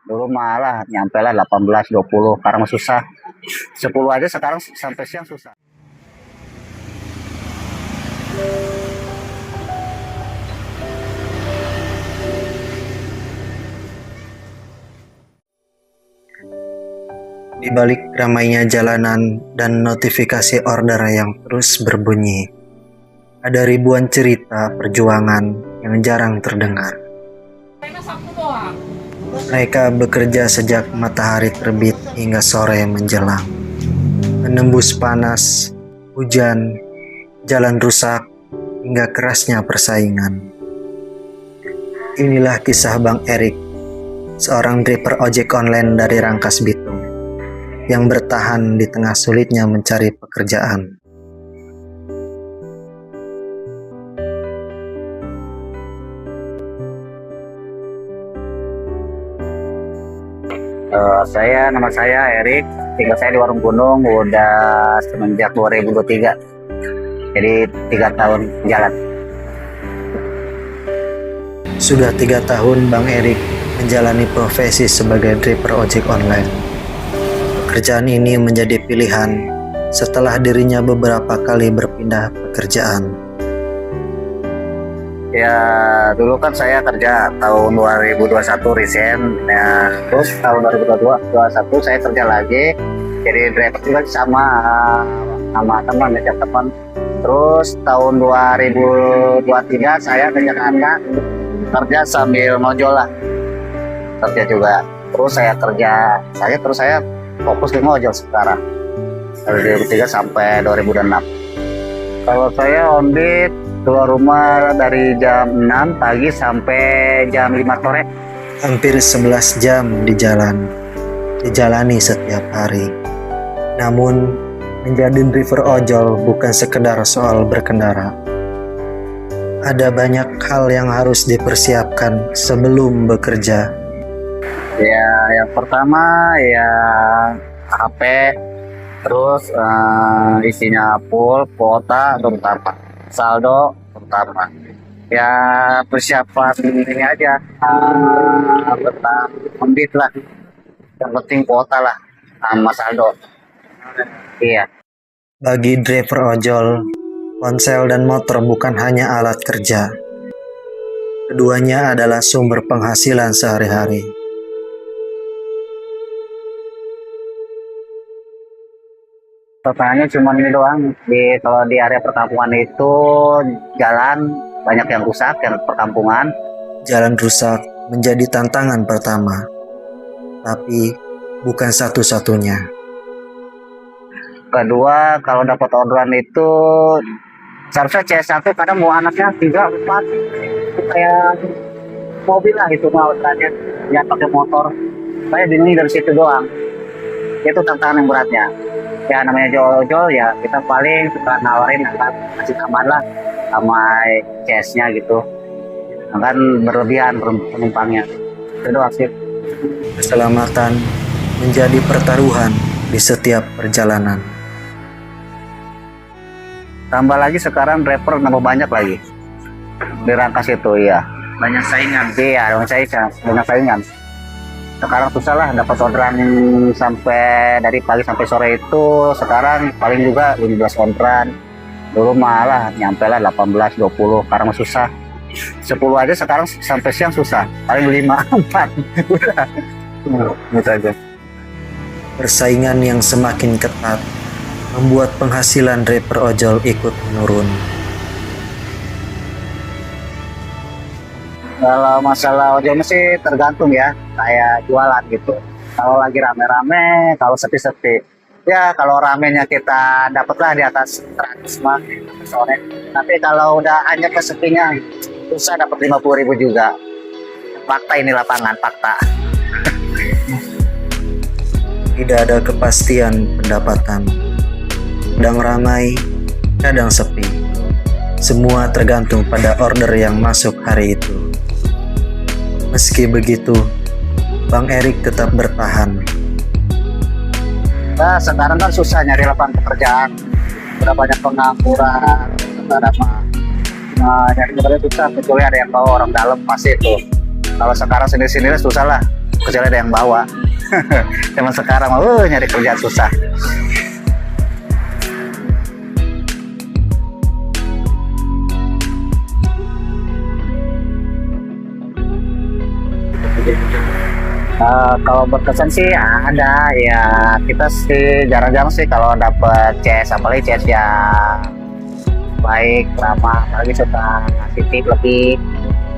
Dulu malah nyampe lah 18, 20, sekarang susah. 10 aja sekarang sampai siang susah. Di balik ramainya jalanan dan notifikasi order yang terus berbunyi, ada ribuan cerita perjuangan yang jarang terdengar. Mereka bekerja sejak matahari terbit hingga sore menjelang, menembus panas, hujan, jalan rusak, hingga kerasnya persaingan. Inilah kisah Bang Erik, seorang driver ojek online dari Rangkas Bitung, yang bertahan di tengah sulitnya mencari pekerjaan. Nama saya Erik, tinggal saya di Warung Gunung udah semenjak 2023. Jadi 3 tahun jalan. Sudah 3 tahun Bang Erik menjalani profesi sebagai driver ojek online. Pekerjaan ini menjadi pilihan setelah dirinya beberapa kali berpindah pekerjaan. Ya dulu kan saya kerja tahun 2021 resign, ya, terus tahun 2021 saya kerja lagi jadi driver juga sama teman, ngajak teman. Terus tahun 2023 saya ke Jakarta kerja sambil ngojol lah, kerja juga. Terus saya fokus di ngojol sekarang dari 2003 sampai 2006. Kalau saya on beat keluar rumah dari jam 6 pagi sampai jam 5 sore. Hampir 11 jam di jalan, dijalani setiap hari. Namun, menjadi driver ojol bukan sekedar soal berkendara. Ada banyak hal yang harus dipersiapkan sebelum bekerja. Ya, yang pertama ya HP, terus isinya full, kuota terutama, saldo terutama. Ya persiapan ini aja, tentang kondit lah. Yang penting kuota lah sama saldo. Iya. Bagi driver ojol, ponsel dan motor bukan hanya alat kerja. Keduanya adalah sumber penghasilan sehari-hari. Pertanyaannya cuma ini doang. Kalau di area perkampungan itu jalan banyak yang rusak, yang perkampungan. Jalan rusak menjadi tantangan pertama, tapi bukan satu-satunya. Kedua, kalau dapat orderan itu seharusnya CS1 kadang mau anaknya 3, 4 kayak mobil lah itu mau orderannya, ya pakai motor. Saya bingung dari situ doang. Itu tantangan yang beratnya. Ya namanya ojol ya kita paling suka nawarin kasih tambahan lah sama CS-nya gitu. Kan berlebihan penumpangnya. Itu doang sih. Keselamatan menjadi pertaruhan di setiap perjalanan. Tambah lagi sekarang driver nambah banyak lagi di Rangkas itu ya. Banyak saingan. Iya, banyak saingan. Sekarang susah lah dapat orderan sampai dari pagi sampai sore itu. Sekarang paling juga 15 orderan. Dulu malah nyampe lah 18, 20, sekarang susah. 10 aja sekarang sampai siang susah. Paling 5, 4. Udah. Gitu aja. Persaingan yang semakin ketat membuat penghasilan driver ojol ikut menurun. Kalau masalah ojol sih tergantung ya, kayak jualan gitu. Kalau lagi rame-rame, kalau sepi-sepi. Ya kalau ramenya kita dapatlah di atas 100 mah sore. Tapi kalau udah hanya kesepinya, susah dapat 50.000 juga. Fakta ini lapangan, fakta. Tidak ada kepastian pendapatan. Kadang ramai, kadang sepi. Semua tergantung pada order yang masuk hari itu. Meski begitu, Bang Erik tetap bertahan. Nah, sekarang kan susah nyari lapangan pekerjaan. Udah banyak pengangguran. Sekarang nyari pekerjaan susah, kecuali ada yang bawa orang dalam pasti itu. Kalau sekarang sendiri-sendiri susah lah. kecuali ada yang bawa. Zaman sekarang nyari kerja susah. Kalau berkesan sih ada ya, kita sih jarang-jarang sih kalau dapet CS, apalagi CS yang baik, ramah, apalagi suka ngasih tip lebih.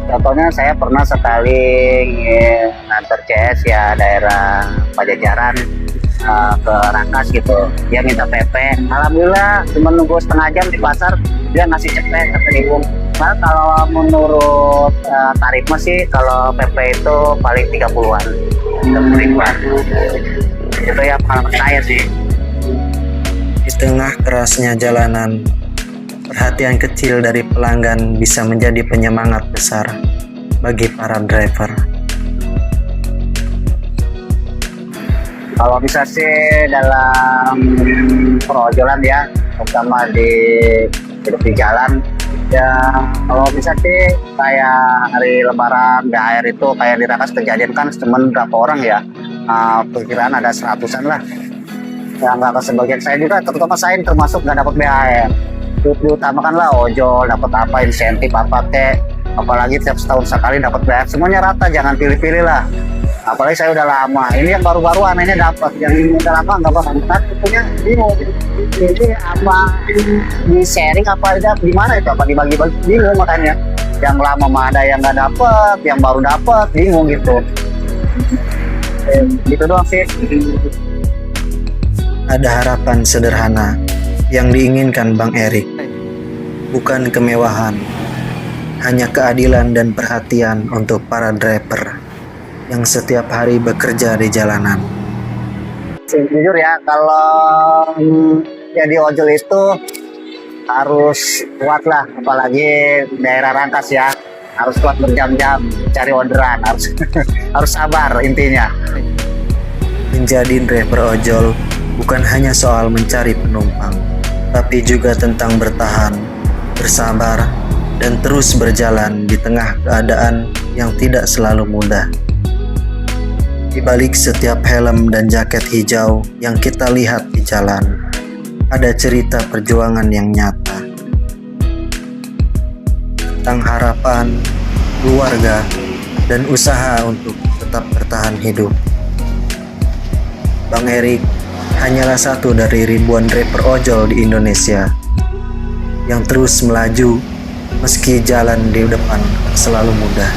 Contohnya saya pernah sekali nganter CS ya daerah Pajajaran ke Rangkas gitu, dia minta PP, alhamdulillah cuma nunggu setengah jam di pasar dia ngasih cepet ke. Nah, kalau menurut tarifnya sih kalau PP itu paling 30-an, 30 ribuan. Itu ya pengalaman saya sih. Di tengah kerasnya jalanan, perhatian kecil dari pelanggan bisa menjadi penyemangat besar bagi para driver. Kalau bisa sih dalam perojolan ya, terutama di hidup di jalan ya, kalau bisa sih kayak hari Lebaran THR itu kayak di Rangkas kejadian kan cuman berapa orang ya, perkiraan ada 100-an lah ya, nggak ke sebagian. Saya juga terutama saya termasuk nggak dapat BHR. Diutamakan lah ojol dapat apa, insentif apa kek, apalagi tiap setahun sekali dapat BHR, semuanya rata, jangan pilih-pilih lah. Apalagi saya udah lama, ini yang baru-baru anehnya dapat, yang udah lama nggak bakal punya bingung ini apa, di sharing apa ada gimana itu, apa dibagi-bagi, bingung makanya. Yang lama mah ada yang nggak dapat, yang baru dapat, bingung gitu. Gitu doang sih. Ada harapan sederhana yang diinginkan Bang Erik, bukan kemewahan, hanya keadilan dan perhatian untuk para driver yang setiap hari bekerja di jalanan. Jujur ya, kalau jadi ojol itu harus kuat lah, apalagi daerah Rangkas ya, harus kuat berjam-jam cari orderan, harus harus sabar intinya. Menjadi driver ojol bukan hanya soal mencari penumpang, tapi juga tentang bertahan, bersabar, dan terus berjalan di tengah keadaan yang tidak selalu mudah. Di balik setiap helm dan jaket hijau yang kita lihat di jalan, ada cerita perjuangan yang nyata. Tentang harapan, keluarga, dan usaha untuk tetap bertahan hidup. Bang Erik hanyalah satu dari ribuan driver ojol di Indonesia yang terus melaju meski jalan di depan selalu mudah.